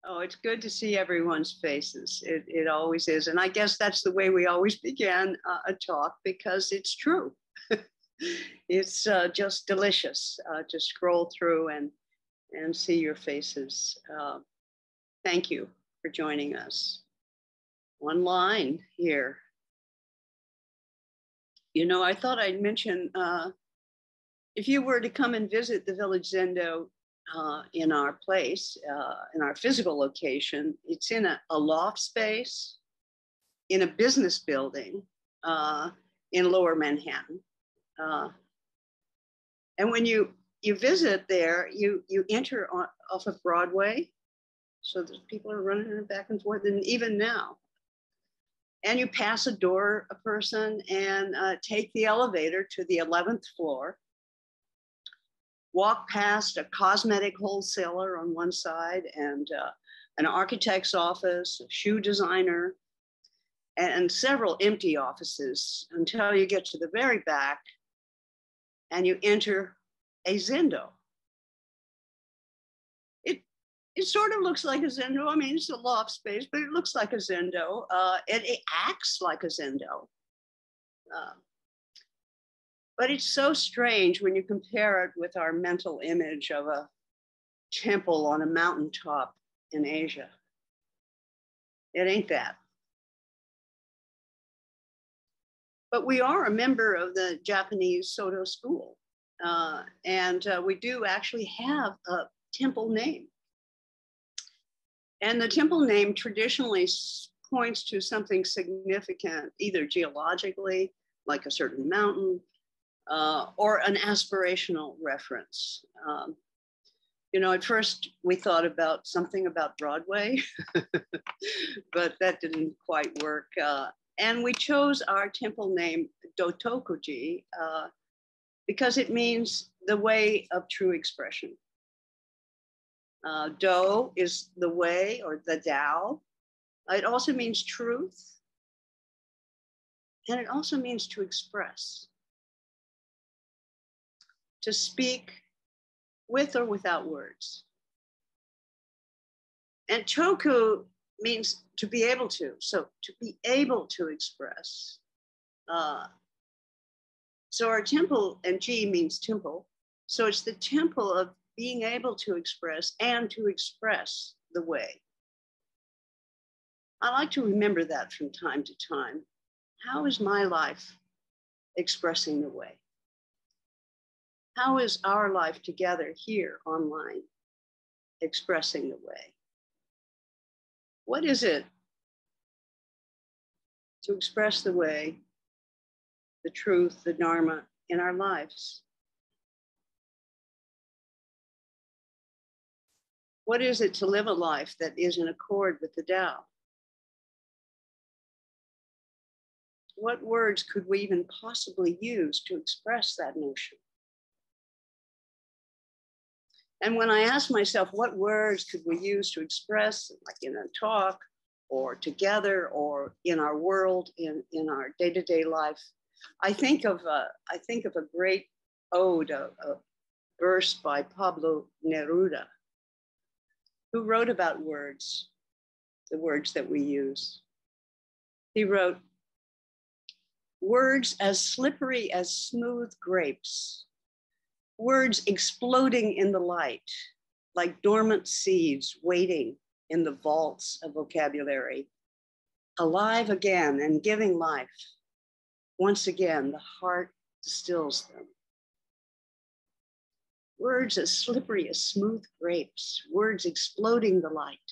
Oh, it's good to see everyone's faces. It always is. And I guess that's the way we always began a talk, because it's true. It's just delicious to scroll through and see your faces. Thank you for joining us. One line here. You know, I thought I'd mention, if you were to come and visit the Village Zendo in our place, in our physical location, it's in a loft space, in a business building in Lower Manhattan. And when you visit there, you enter off of Broadway, so that people are running back and forth, and even now. And you pass a person and take the elevator to the 11th floor, walk past a cosmetic wholesaler on one side and an architect's office, a shoe designer, and several empty offices until you get to the very back and you enter a Zendo. It sort of looks like a Zendo. I mean, it's a loft space, but it looks like a Zendo. It acts like a Zendo. But it's so strange when you compare it with our mental image of a temple on a mountaintop in Asia. It ain't that. But we are a member of the Japanese Soto school. And we do actually have a temple name. And the temple name traditionally points to something significant, either geologically, like a certain mountain, or an aspirational reference. You know, at first we thought about something about Broadway, but that didn't quite work. And we chose our temple name, Dotokuji, because it means the way of true expression. Do is the way, or the Tao. It also means truth. And it also means to express. To speak with or without words. And Toku means to be able to. So to be able to express. So our temple, and Ji means temple. So it's the temple of being able to express and to express the way. I like to remember that from time to time. How is my life expressing the way? How is our life together here online expressing the way? What is it to express the way, the truth, the Dharma in our lives? What is it to live a life that is in accord with the Tao? What words could we even possibly use to express that notion? And when I ask myself, what words could we use to express, like in a talk or together or in our world, in our day-to-day life, I think of a great ode, a verse by Pablo Neruda, who wrote about words, the words that we use. He wrote, words as slippery as smooth grapes, words exploding in the light, like dormant seeds waiting in the vaults of vocabulary, alive again and giving life. Once again, the heart distills them. Words as slippery as smooth grapes, words exploding the light,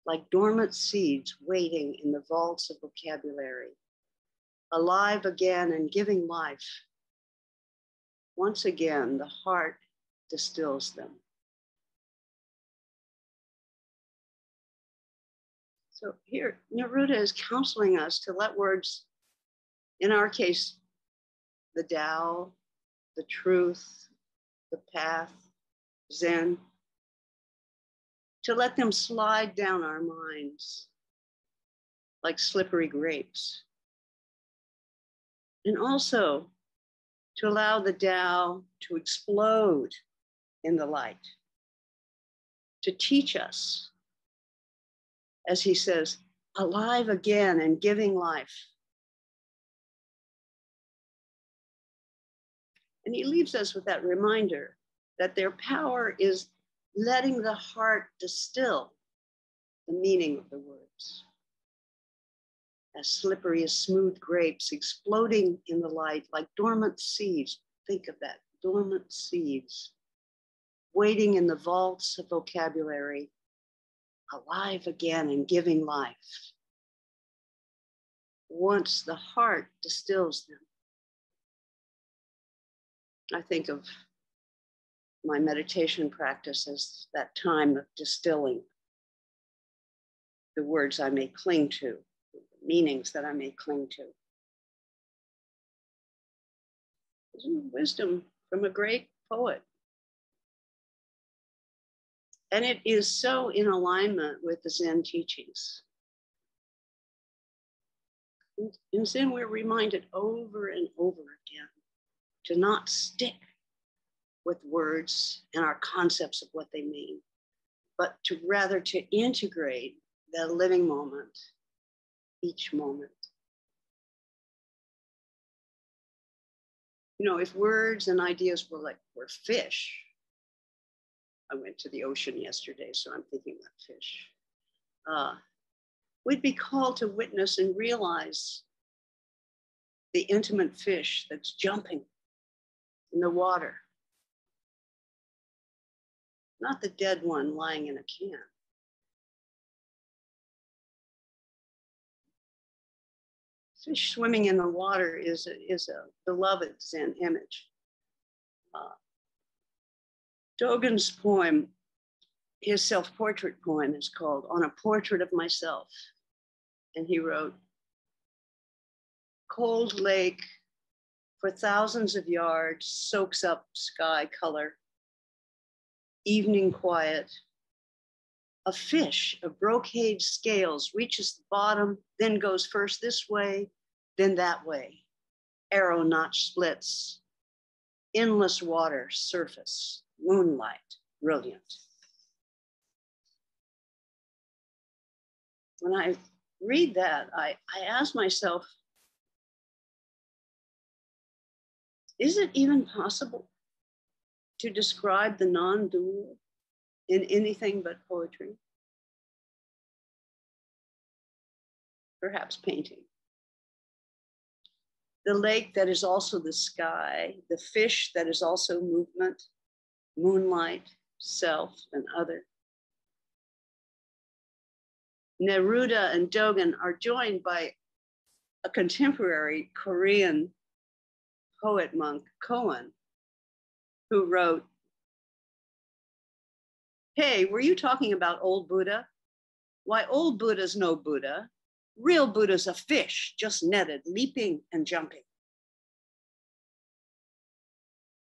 like dormant seeds waiting in the vaults of vocabulary, alive again and giving life. Once again, the heart distills them. So here, Neruda is counseling us to let words, in our case, the Tao, the truth, the path, Zen, to let them slide down our minds like slippery grapes. And also to allow the Tao to explode in the light, to teach us as he says, alive again and giving life. And he leaves us with that reminder that their power is letting the heart distill the meaning of the words. As slippery as smooth grapes exploding in the light like dormant seeds. Think of that, dormant seeds, waiting in the vaults of vocabulary, alive again and giving life. Once the heart distills them. I think of my meditation practice as that time of distilling the words I may cling to, the meanings that I may cling to. Wisdom from a great poet. And it is so in alignment with the Zen teachings. In Zen, we're reminded over and over again to not stick with words and our concepts of what they mean, but to rather to integrate the living moment, each moment. You know, if words and ideas were fish, I went to the ocean yesterday, so I'm thinking about fish. We'd be called to witness and realize the intimate fish that's jumping in the water, not the dead one lying in a can. Fish swimming in the water is a beloved Zen image. Dogen's poem, his self-portrait poem, is called On a Portrait of Myself. And he wrote, cold lake for thousands of yards soaks up sky color, evening quiet. A fish of brocade scales reaches the bottom, then goes first this way, then that way. Arrow notch splits, endless water surface, moonlight, brilliant. When I read that, I ask myself, is it even possible to describe the non-dual in anything but poetry? Perhaps painting. The lake that is also the sky, the fish that is also movement, moonlight, self, and other. Neruda and Dogen are joined by a contemporary Korean poet monk, Koan, who wrote, hey, were you talking about old Buddha? Why, old Buddha's no Buddha. Real Buddha's a fish, just netted, leaping and jumping.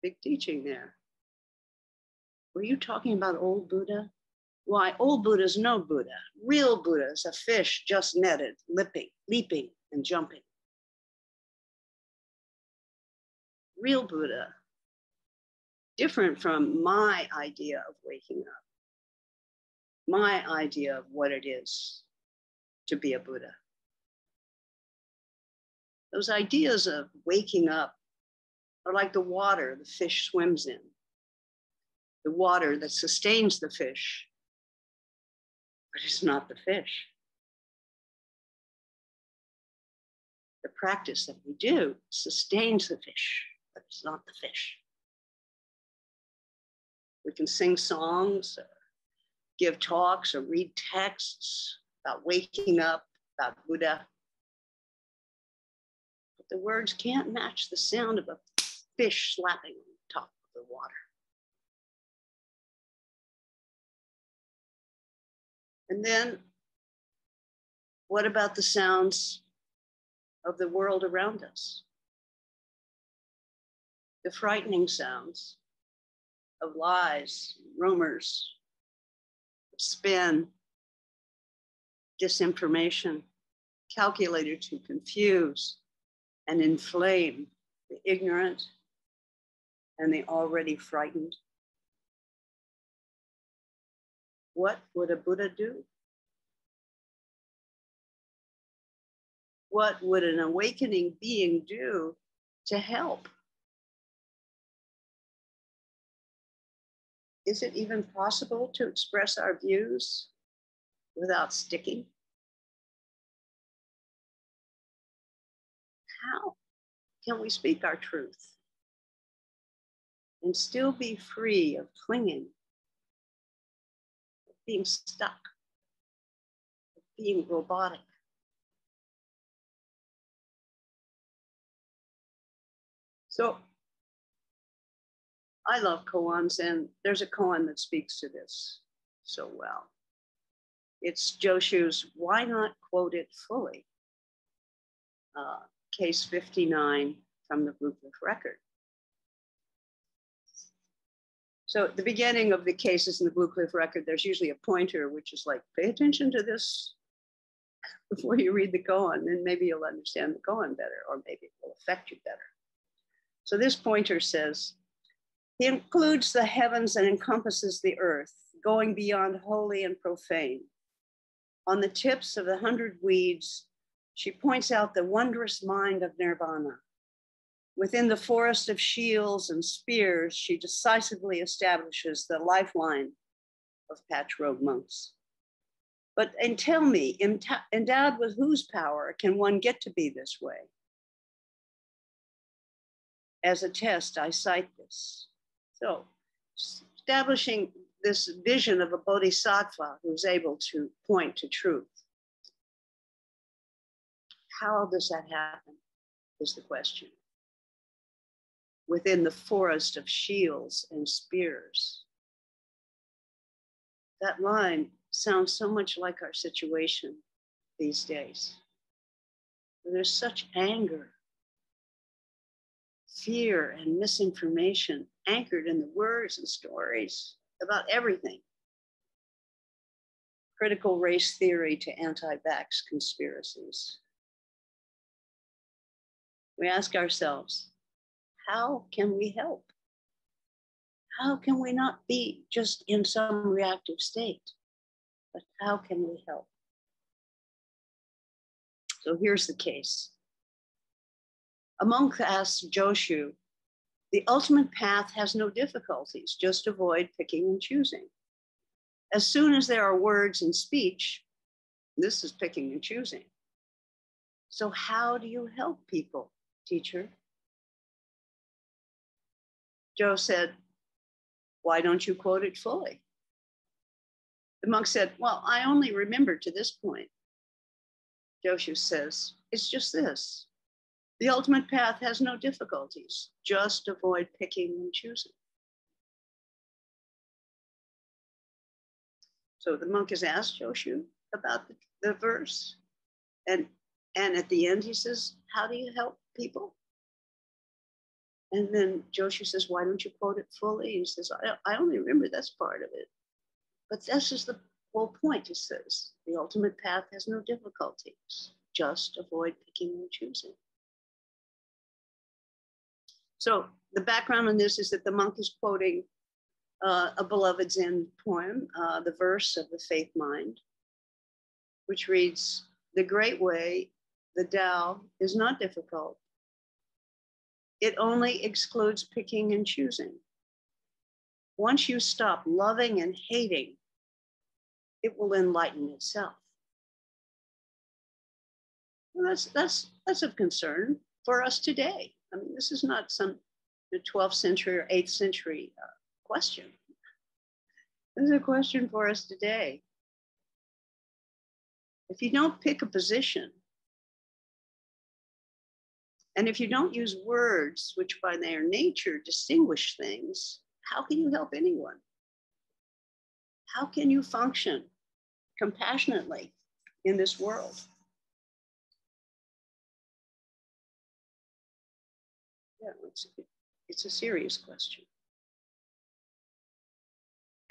Big teaching there. Were you talking about old Buddha? Why, old Buddha's no Buddha. Real Buddha's a fish, just netted, leaping and jumping. Real Buddha, different from my idea of waking up, my idea of what it is to be a Buddha. Those ideas of waking up are like the water the fish swims in, the water that sustains the fish, but it's not the fish. The practice that we do sustains the fish, but it's not the fish. We can sing songs, or give talks, or read texts about waking up, about Buddha. But the words can't match the sound of a fish slapping on top of the water. And then, what about the sounds of the world around us? The frightening sounds of lies, rumors, spin, disinformation, calculated to confuse and inflame the ignorant and the already frightened. What would a Buddha do? What would an awakening being do to help? Is it even possible to express our views without sticking? How can we speak our truth and still be free of clinging, of being stuck, of being robotic? So I love koans, and there's a koan that speaks to this so well. It's Joshu's "Why Not Quote It Fully?" Case 59 from the Blue Cliff record. So at the beginning of the cases in the Blue Cliff record, there's usually a pointer, which is like, pay attention to this before you read the koan, and maybe you'll understand the koan better, or maybe it will affect you better. So this pointer says, he includes the heavens and encompasses the earth, going beyond holy and profane. On the tips of the 100 weeds, she points out the wondrous mind of nirvana. Within the forest of shields and spears, she decisively establishes the lifeline of patchrobe monks. And tell me, endowed with whose power can one get to be this way? As a test, I cite this. So, establishing this vision of a bodhisattva who's able to point to truth. How does that happen, is the question. Within the forest of shields and spears. That line sounds so much like our situation these days. There's such anger, fear, and misinformation anchored in the words and stories about everything. Critical race theory to anti-vax conspiracies. We ask ourselves, how can we help? How can we not be just in some reactive state? But how can we help? So here's the case. A monk asks Joshu, the ultimate path has no difficulties, just avoid picking and choosing. As soon as there are words and speech, this is picking and choosing. So how do you help people, teacher? Joe said, why don't you quote it fully? The monk said, well, I only remember to this point. Joshu says, it's just this. The ultimate path has no difficulties. Just avoid picking and choosing. So the monk has asked Joshu about the verse. And at the end, he says, how do you help people? And then Joshu says, why don't you quote it fully? He says, I only remember this part of it. But this is the whole point, he says. The ultimate path has no difficulties. Just avoid picking and choosing. So the background on this is that the monk is quoting a beloved Zen poem, the verse of the Faith Mind, which reads, the great way, the Tao, is not difficult. It only excludes picking and choosing. Once you stop loving and hating, it will enlighten itself. Well, that's of concern for us today. I mean, this is not some 12th century or 8th century question. This is a question for us today. If you don't pick a position, and if you don't use words, which by their nature distinguish things, how can you help anyone? How can you function compassionately in this world? Yeah, it's a serious question.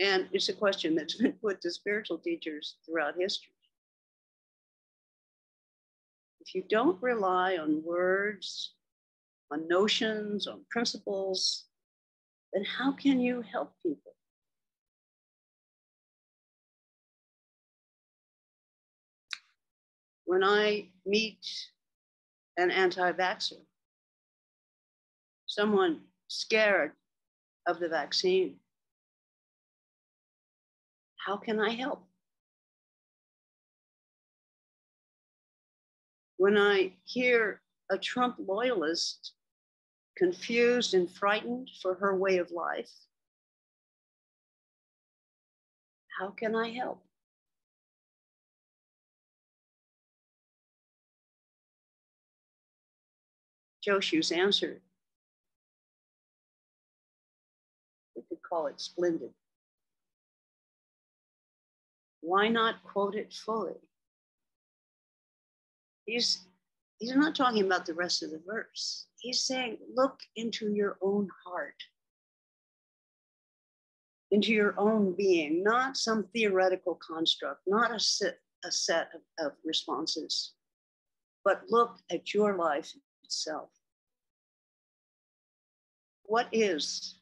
And it's a question that's been put to spiritual teachers throughout history. If you don't rely on words, on notions, on principles, then how can you help people? When I meet an anti-vaxxer, someone scared of the vaccine. How can I help? When I hear a Trump loyalist confused and frightened for her way of life, how can I help? Joshu's answer, we could call it splendid. Why not quote it fully? He's not talking about the rest of the verse. He's saying, look into your own heart, into your own being, not some theoretical construct, not a set of responses, but look at your life itself. What is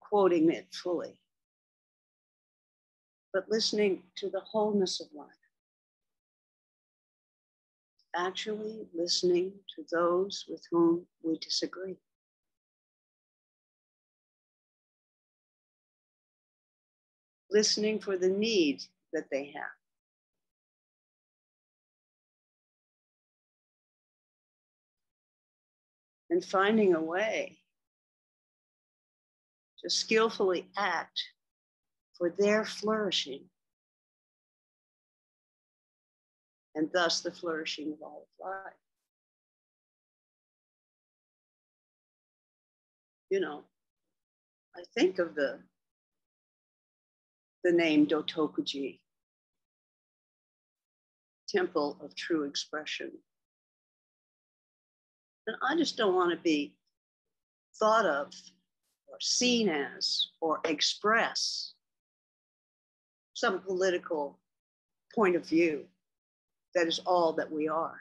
quoting it fully? But listening to the wholeness of life. Actually listening to those with whom we disagree. Listening for the need that they have. And finding a way to skillfully act for their flourishing, and thus the flourishing of all of life. You know, I think of the name Dotokuji, Temple of True Expression. And I just don't want to be thought of or seen as or express some political point of view that is all that we are.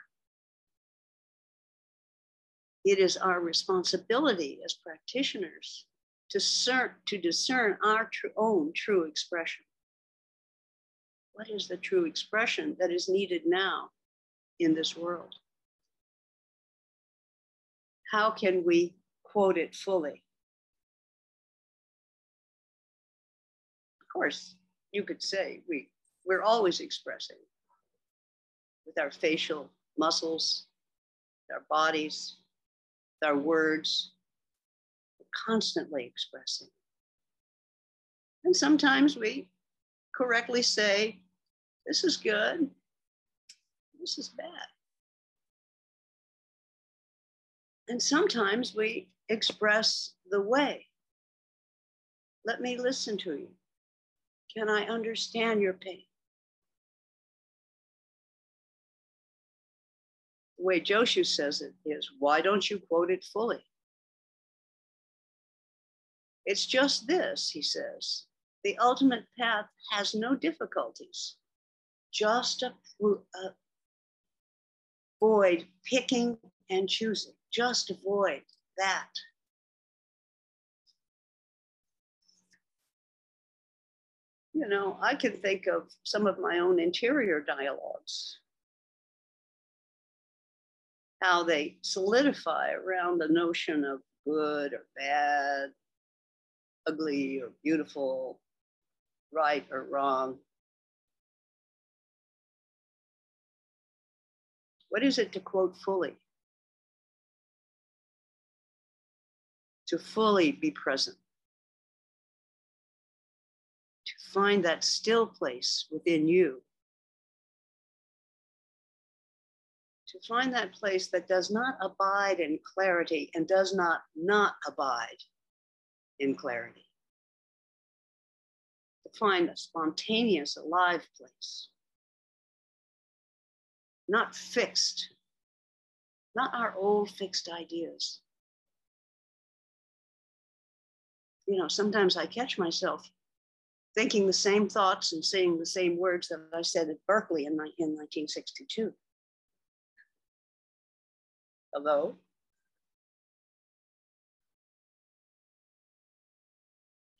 It is our responsibility as practitioners to discern our own true expression. What is the true expression that is needed now in this world? How can we quote it fully? Of course, you could say we're always expressing with our facial muscles, with our bodies, with our words. We're constantly expressing. And sometimes we correctly say, this is good, this is bad. And sometimes we express the way. Let me listen to you. Can I understand your pain? The way Joshu says it is, why don't you quote it fully? It's just this, he says. The ultimate path has no difficulties. Just avoid picking and choosing. Just avoid that. You know, I can think of some of my own interior dialogues, how they solidify around the notion of good or bad, ugly or beautiful, right or wrong. What is it to quote fully? To fully be present. To find that still place within you. To find that place that does not abide in clarity and does not abide in clarity. To find a spontaneous, alive place. Not fixed, not our old fixed ideas. You know, sometimes I catch myself thinking the same thoughts and saying the same words that I said at Berkeley in 1962. Hello?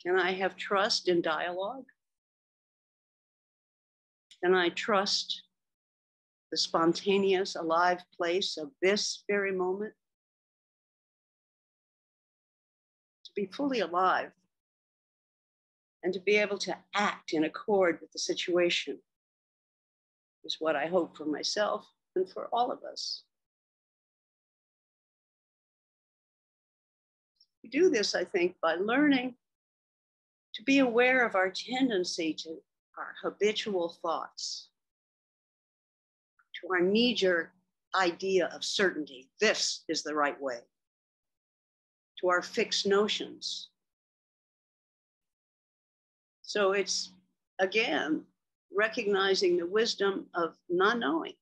Can I have trust in dialogue? Can I trust the spontaneous, alive place of this very moment. To be fully alive and to be able to act in accord with the situation is what I hope for myself and for all of us. We do this, I think, by learning to be aware of our tendency to our habitual thoughts, to our knee-jerk idea of certainty. This is the right way. To our fixed notions. So it's, again, recognizing the wisdom of not knowing,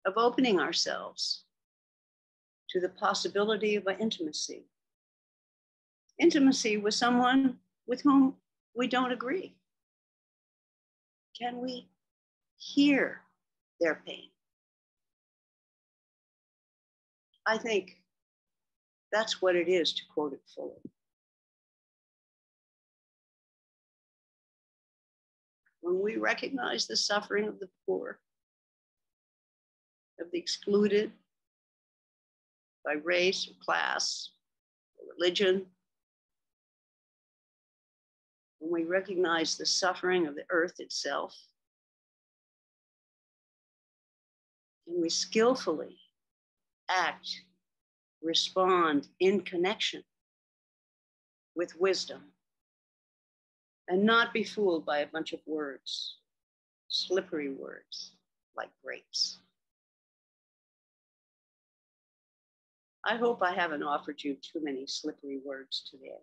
of opening ourselves to the possibility of intimacy. Intimacy with someone with whom we don't agree. Can we hear their pain? I think that's what it is, to quote it fully. When we recognize the suffering of the poor, of the excluded by race or class or religion, when we recognize the suffering of the earth itself, and we skillfully act, respond in connection with wisdom, and not be fooled by a bunch of words, slippery words like grapes. I hope I haven't offered you too many slippery words today.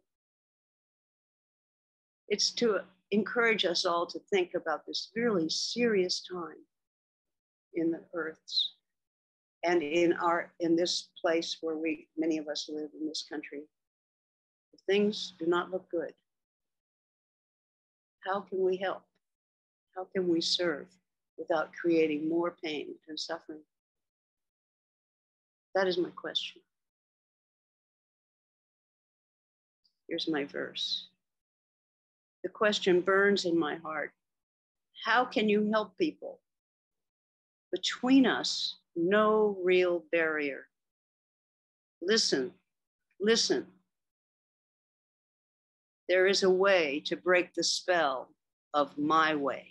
It's to encourage us all to think about this really serious time in the earth's and in this place where many of us live in this country. Things do not look good. How can we help? How can we serve without creating more pain and suffering? That is my question. Here's my verse. The question burns in my heart. How can you help people? Between us, no real barrier. Listen, listen. There is a way to break the spell of my way.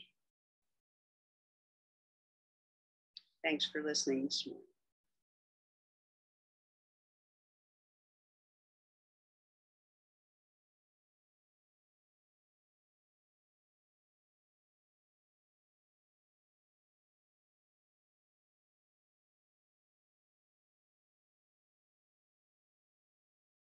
Thanks for listening this morning.